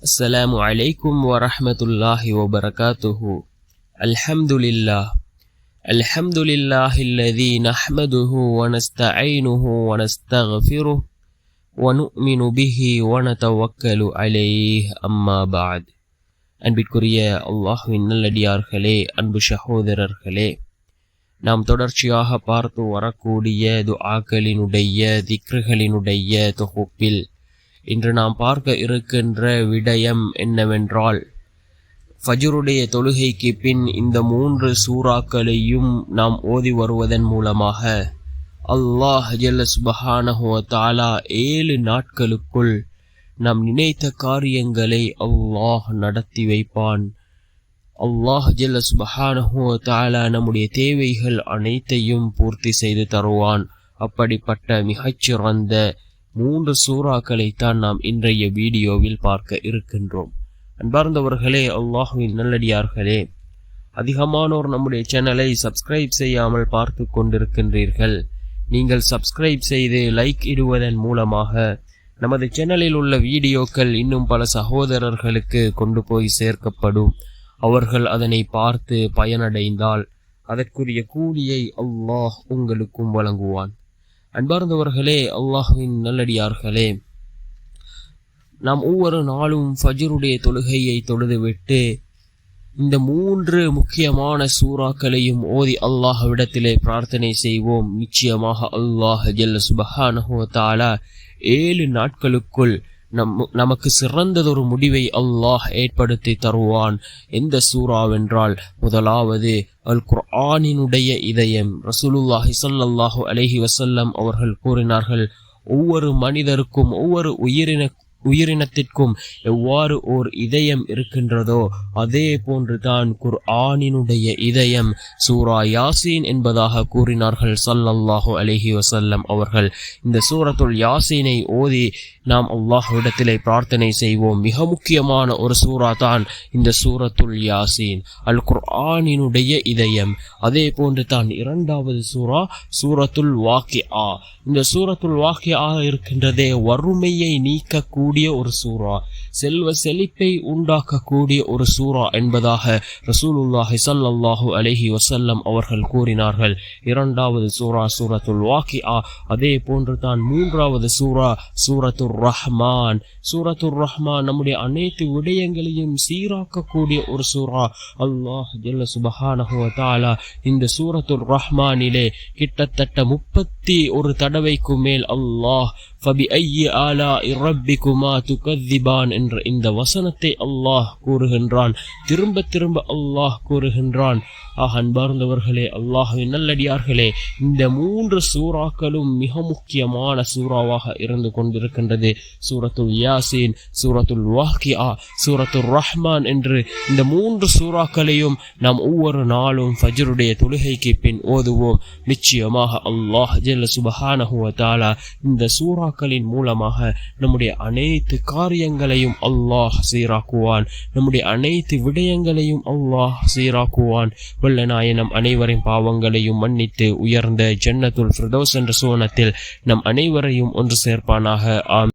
السلام عليكم ورحمة الله وبركاته. الحمد لله الذي نحمده ونستعينه ونستغفره ونؤمن به ونتوكل عليه أما بعد. அன்பிற்குரிய அல்லாஹ்வின் நல்லடியார்களே, அன்பு சகோதரர்களே, நாம் தொடர்ச்சியாக பார்த்து வரக்கூடிய துஆக்களினுடைய திக்ருகளினுடைய தொகுப்பில் இன்று நாம் பார்க்க இருக்கின்ற விடயம் என்னவென்றால், ஃபஜ்ருடைய தொழுகைக்கு பின் இந்த 3 சூறாக்களையும் நாம் ஓதி வருவதன் மூலமாக அல்லாஹ் ஜல்ல சுப்ஹானஹு வ தஆலா 7 நாட்களுக்குள் நாம் நினைத்த காரியங்களை அல்லாஹ் நடத்தி வைப்பான். அல்லாஹ் ஜல்ல சுப்ஹானஹு வ தஆலா நம்முடைய தேவைகள் அனைத்தையும் பூர்த்தி செய்து தருவான். அப்படிப்பட்ட மிகச்சிறந்த 3 சூறாக்களைத்தான் நாம் இன்றைய வீடியோவில் பார்க்க இருக்கின்றோம். அன்பார்ந்தவர்களே, அல்லாஹ்வின் நல்லடியார்களே, அதிகமானோர் நம்முடைய சேனலை சப்ஸ்கிரைப் செய்யாமல் பார்த்து கொண்டிருக்கின்றீர்கள். நீங்கள் சப்ஸ்கிரைப் செய்து லைக் இடுவதன் மூலமாக நமது சேனலில் உள்ள வீடியோக்கள் இன்னும் பல சகோதரர்களுக்கு கொண்டு போய் சேர்க்கப்படும். அவர்கள் அதனை பார்த்து பயனடைந்தால் அதற்குரிய கூலியை அல்லாஹ் உங்களுக்கும் வழங்குவான். அன்பார்ந்தவர்களே, அல்லாஹ்வின் நல்லடியார்களே, நாம் ஒவ்வொரு நாளும் ஃபஜ்ருடைய தொழுகையை தொழுதுவிட்டு இந்த 3 முக்கியமான சூறாக்களையும் ஓதி அல்லாஹ்விடத்திலே பிரார்த்தனை செய்வோம். நிச்சயமாக அல்லாஹ் ஜல்ல சுப்ஹானஹு வ தஆலா 7 நாட்களுக்குள் நமக்கு சிறந்ததொரு முடிவை அல்லாஹ் ஏற்படுத்தி தருவான். எந்த சூறாவென்றால், முதலாவது அல் குர்ஆனினுடைய இதயம். ரசூலுல்லாஹி ஸல்லல்லாஹு அலைஹி வஸல்லம் அவர்கள் கூறினார்கள், ஒவ்வொரு மனிதருக்கும் ஒவ்வொரு உயிரினத்திற்கும் எவ்வாறு ஓர் இதயம் இருக்கின்றதோ அதே போன்றுதான் குர்ஆனினுடைய இதயம் சூரா யாசீன் என்பதாக கூறினார்கள் ஸல்லல்லாஹு அலைஹி வஸல்லம் அவர்கள். இந்த சூரத்துல் யாசீனை ஓதி நாம் அல்லாஹ்விடத்திலே பிரார்த்தனை செய்வோம். மிக முக்கியமான ஒரு சூரா தான் இந்த சூரத்துல் யாசீன், அல் குர்ஆனினுடைய இதயம். அதே போன்று தான் இரண்டாவது சூரா சூரத்துல் வாக்கிஆ. இந்த சூரத்துல் வாக்கிஆ இருக்கின்றதே, வறுமையை நீக்கக்கூடிய ஒரு சூரா, செல்வ செழிப்பை உண்டாக்கக்கூடிய ஒரு சூரா என்பதாக ரசூலுல்லாஹி ஸல்லல்லாஹு அலைஹி வஸல்லம் அவர்கள் கூறினார்கள். இரண்டாவது சூரா சூரத்துல் வாக்கிஆ. அதே போன்று தான் மூன்றாவது சூரா சூரத்துர் ரஹ்மான். சூரத்துர் ரஹ்மான் நம்முடைய அனைத்து விடயங்களையும் சீராக்கக்கூடிய ஒரு சூரா. அல்லாஹ் ஜல்ல சுப்ஹானஹு வ தஆலா இந்த சூரத்துர் ரஹ்மானிலே கிட்டத்தட்ட 31 தடவைக்கு மேல் அல்லாஹ் ஃபபிஐயி ஆலாஇ ரப்பிகுமா துகذிபான் என்ற இந்த வசனத்தை அல்லாஹ் கூறுகின்றான். திரும்ப திரும்ப அல்லாஹ் கூறுகின்றான். அன்பார்ந்தவர்களே, அல்லாஹ்வின் நல்லடியார்களே, இந்த 3 சூறாக்களும் மிக முக்கியமான சூறாவாக இருந்து கொண்டிருக்கின்றது. சூரத்துல் யாசீன், சூரத்துல் வாக்கிஆ, சூரத்துர் ரஹ்மான் என்று இந்த 3 சூறாக்களையும் நாம் ஒவ்வொரு நாளும் ஃபஜ்ருடைய தொழுகைக்கு பின் ஓதுவோம். நிச்சயமாக அல்லாஹ் ஜல்ல சுப்ஹானஹு வ தஆலா இந்த சூறாக்களின் மூலமாக நம்முடைய அனைத்து காரியங்களையும் அல்லாஹ் சீராக்குவான். நம்முடைய அனைத்து விடயங்களையும் அல்லாஹ் சீராக்குவான். வல்ல நாயனம் அனைவரின் பாவங்களையும் மன்னித்து உயர்ந்த ஜன்னத்துல் ஃபிர்தௌஸ் என்ற சுவனத்தில் நம் அனைவரையும் ஒன்று சேர்ப்பானாக. ஆமீன்.